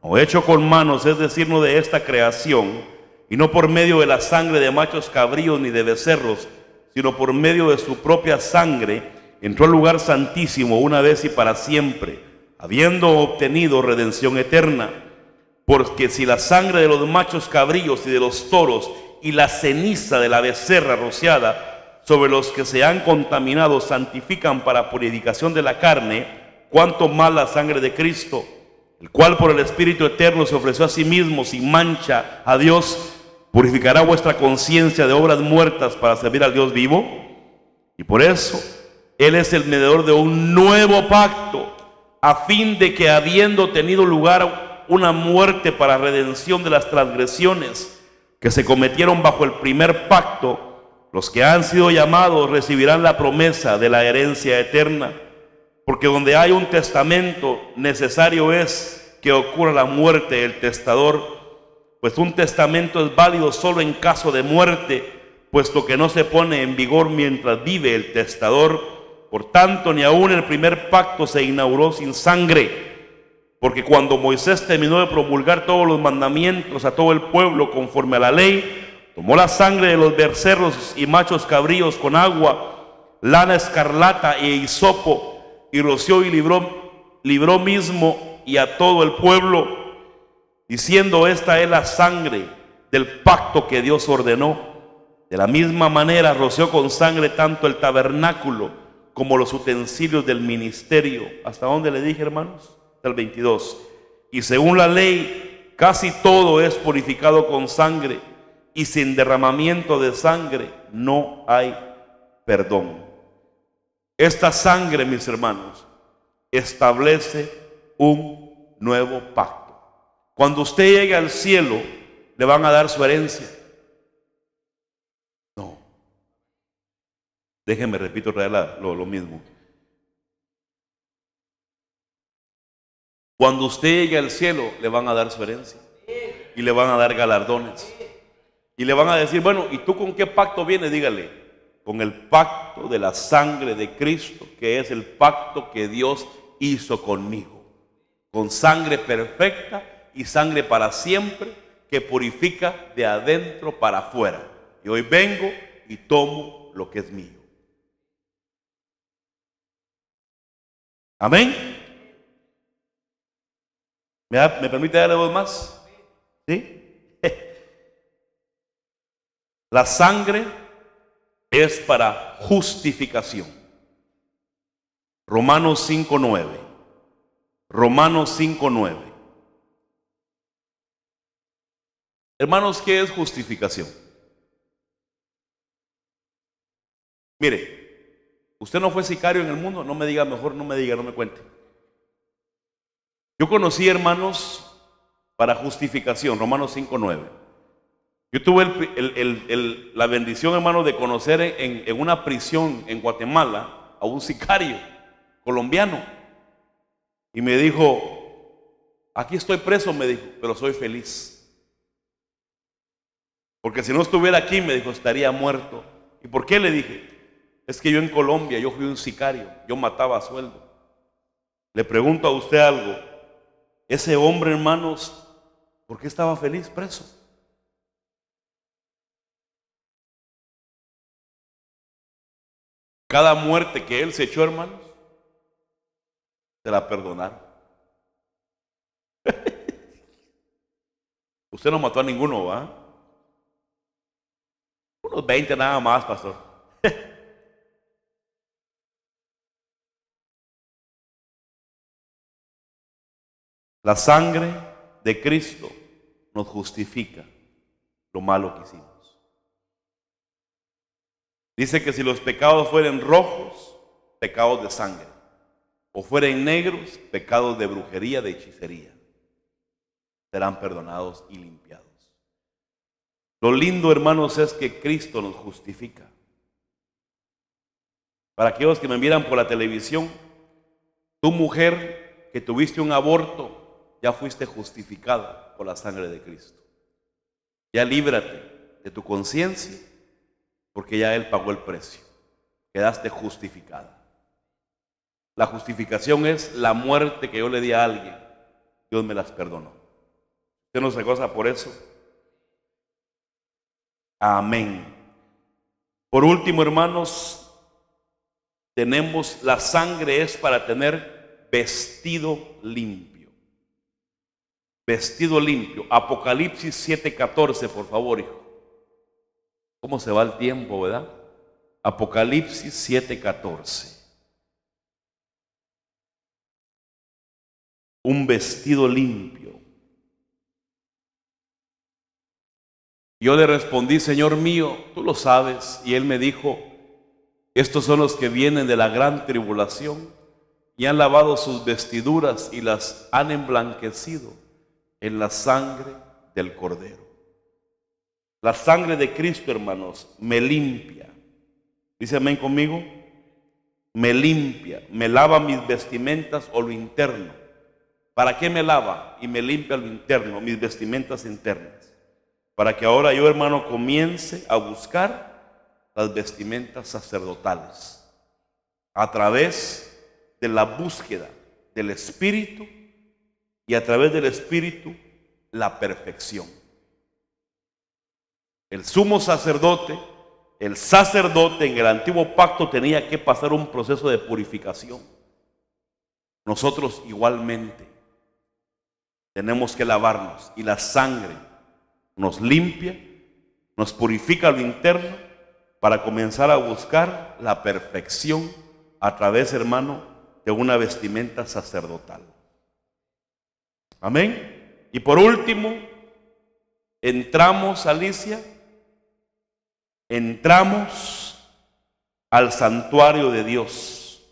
no hecho con manos, es decir, no de esta creación, y no por medio de la sangre de machos cabríos ni de becerros, sino por medio de su propia sangre, entró al lugar santísimo una vez y para siempre, habiendo obtenido redención eterna. Porque si la sangre de los machos cabríos y de los toros y la ceniza de la becerra rociada sobre los que se han contaminado santifican para purificación de la carne, cuánto más la sangre de Cristo, el cual por el Espíritu eterno se ofreció a sí mismo sin mancha a Dios, purificará vuestra conciencia de obras muertas para servir al Dios vivo. Y por eso Él es el mediador de un nuevo pacto, a fin de que habiendo tenido lugar una muerte para redención de las transgresiones que se cometieron bajo el primer pacto, los que han sido llamados recibirán la promesa de la herencia eterna. Porque donde hay un testamento, necesario es que ocurra la muerte del testador, pues un testamento es válido solo en caso de muerte, puesto que no se pone en vigor mientras vive el testador. Por tanto, ni aún el primer pacto se inauguró sin sangre, porque cuando Moisés terminó de promulgar todos los mandamientos a todo el pueblo conforme a la ley, tomó la sangre de los becerros y machos cabríos con agua, lana escarlata e hisopo, y roció y libró mismo y a todo el pueblo, diciendo: esta es la sangre del pacto que Dios ordenó. De la misma manera roció con sangre tanto el tabernáculo como los utensilios del ministerio. ¿Hasta dónde le dije, hermanos? Hasta el 22. Y según la ley, casi todo es purificado con sangre, y sin derramamiento de sangre no hay perdón. Esta sangre, mis hermanos, establece un nuevo pacto. Cuando usted llegue al cielo, le van a dar su herencia. No. Déjenme, repito, lo mismo. Cuando usted llegue al cielo, le van a dar su herencia. Y le van a dar galardones. Y le van a decir: bueno, ¿y tú con qué pacto vienes? Dígale: con el pacto de la sangre de Cristo, que es el pacto que Dios hizo conmigo, con sangre perfecta y sangre para siempre, que purifica de adentro para afuera. Y hoy vengo y tomo lo que es mío. Amén. ¿Me permite darle voz más? ¿Sí? La sangre es para justificación. Romanos 5:9. Romanos 5:9. Hermanos, ¿qué es justificación? Mire, usted no fue sicario en el mundo, no me diga, mejor no me diga, no me cuente. Yo conocí, hermanos, para justificación, Romanos 5:9. Yo tuve la bendición, hermano, de conocer en una prisión en Guatemala a un sicario colombiano. Y me dijo: aquí estoy preso, me dijo, pero soy feliz. Porque si no estuviera aquí, me dijo, estaría muerto. ¿Y por qué? Le dije: es que yo en Colombia, yo fui un sicario, yo mataba a sueldo. Le pregunto a usted algo: ese hombre, hermanos, ¿por qué estaba feliz preso? Cada muerte que él se echó, hermanos, se la perdonaron. Usted no mató a ninguno, ¿va? Unos 20 nada más, pastor. La sangre de Cristo nos justifica lo malo que hicimos. Dice que si los pecados fueren rojos, pecados de sangre, o fueren negros, pecados de brujería, de hechicería, serán perdonados y limpiados. Lo lindo, hermanos, es que Cristo nos justifica. Para aquellos que me miran por la televisión, tu mujer que tuviste un aborto, ya fuiste justificada por la sangre de Cristo. Ya líbrate de tu conciencia, porque ya Él pagó el precio. Quedaste justificada. La justificación es la muerte que yo le di a alguien. Dios me las perdonó. ¿Usted no se goza por eso? Amén. Por último, hermanos, tenemos la sangre es para tener vestido limpio. Vestido limpio. Apocalipsis 7:14, por favor, hijo. ¿Cómo se va el tiempo, verdad? Apocalipsis 7:14. Un vestido limpio. Yo le respondí: Señor mío, tú lo sabes. Y él me dijo: estos son los que vienen de la gran tribulación y han lavado sus vestiduras y las han emblanquecido en la sangre del Cordero. La sangre de Cristo, hermanos, me limpia. Dice amén conmigo. Me limpia, me lava mis vestimentas o lo interno. ¿Para qué me lava y me limpia lo interno, mis vestimentas internas? Para que ahora yo, hermano, comience a buscar las vestimentas sacerdotales a través de la búsqueda del Espíritu y a través del Espíritu la perfección. El sumo sacerdote, el sacerdote en el antiguo pacto tenía que pasar un proceso de purificación. Nosotros igualmente tenemos que lavarnos y la sangre nos limpia, nos purifica lo interno para comenzar a buscar la perfección a través, hermano, de una vestimenta sacerdotal. Amén. Y por último, entramos, Alicia, entramos al santuario de Dios.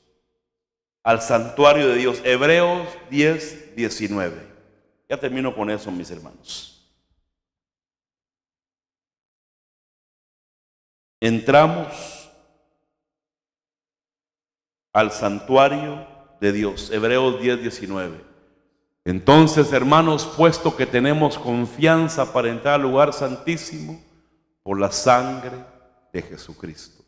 Al santuario de Dios. Hebreos 10, 19. Ya termino con eso, mis hermanos. Entramos al santuario de Dios. Hebreos 10, 19. Entonces, hermanos, puesto que tenemos confianza para entrar al lugar santísimo por la sangre de Jesucristo.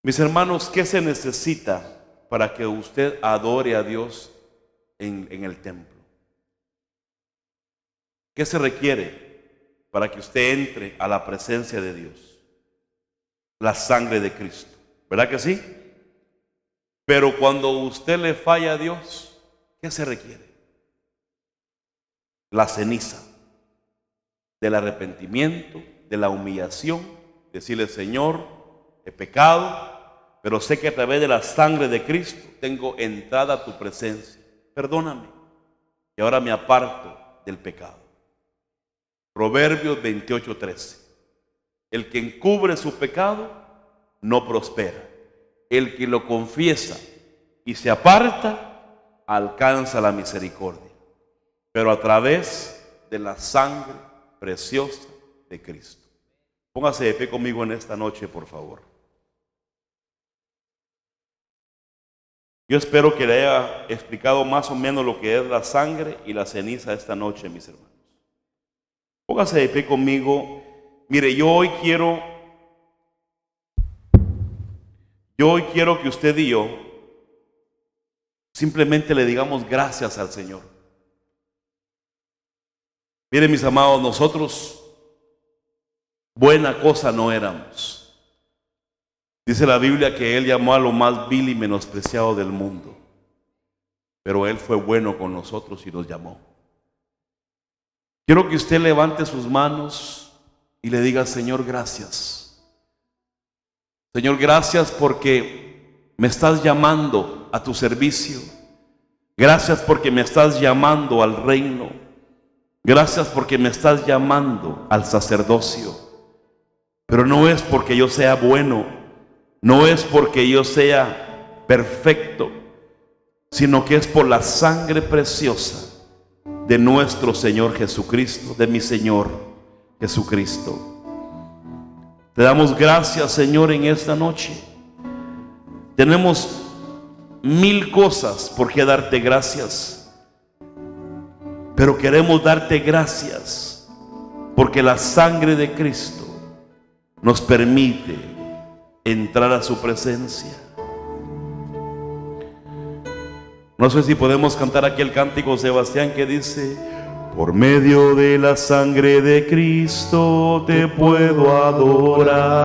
Mis hermanos, ¿qué se necesita para que usted adore a Dios en el templo? ¿Qué se requiere para que usted entre a la presencia de Dios? La sangre de Cristo, ¿verdad que sí? Pero cuando usted le falla a Dios, ¿qué se requiere? La ceniza del arrepentimiento, de la humillación, decirle: Señor, he pecado, pero sé que a través de la sangre de Cristo tengo entrada a tu presencia. Perdóname, y ahora me aparto del pecado. Proverbios 28:13. El que encubre su pecado no prospera. El que lo confiesa y se aparta alcanza la misericordia, pero a través de la sangre preciosa de Cristo. Póngase de pie conmigo en esta noche, por favor. Yo espero que le haya explicado más o menos lo que es la sangre y la ceniza esta noche, mis hermanos. Póngase de pie conmigo. Mire, yo hoy quiero que usted y yo simplemente le digamos gracias al Señor. Miren, mis amados, nosotros buena cosa no éramos. Dice la Biblia que Él llamó a lo más vil y menospreciado del mundo, pero Él fue bueno con nosotros y nos llamó. Quiero que usted levante sus manos y le diga: Señor, gracias. Señor, gracias porque me estás llamando a tu servicio. Gracias porque me estás llamando al reino. Gracias porque me estás llamando al sacerdocio. Pero no es porque yo sea bueno, no es porque yo sea perfecto, sino que es por la sangre preciosa de nuestro Señor Jesucristo, de mi Señor Jesucristo. Te damos gracias, Señor, en esta noche. Tenemos 1000 cosas por qué darte gracias, pero queremos darte gracias porque la sangre de Cristo nos permite entrar a su presencia. No sé si podemos cantar aquel cántico, Sebastián, que dice: por medio de la sangre de Cristo te puedo adorar.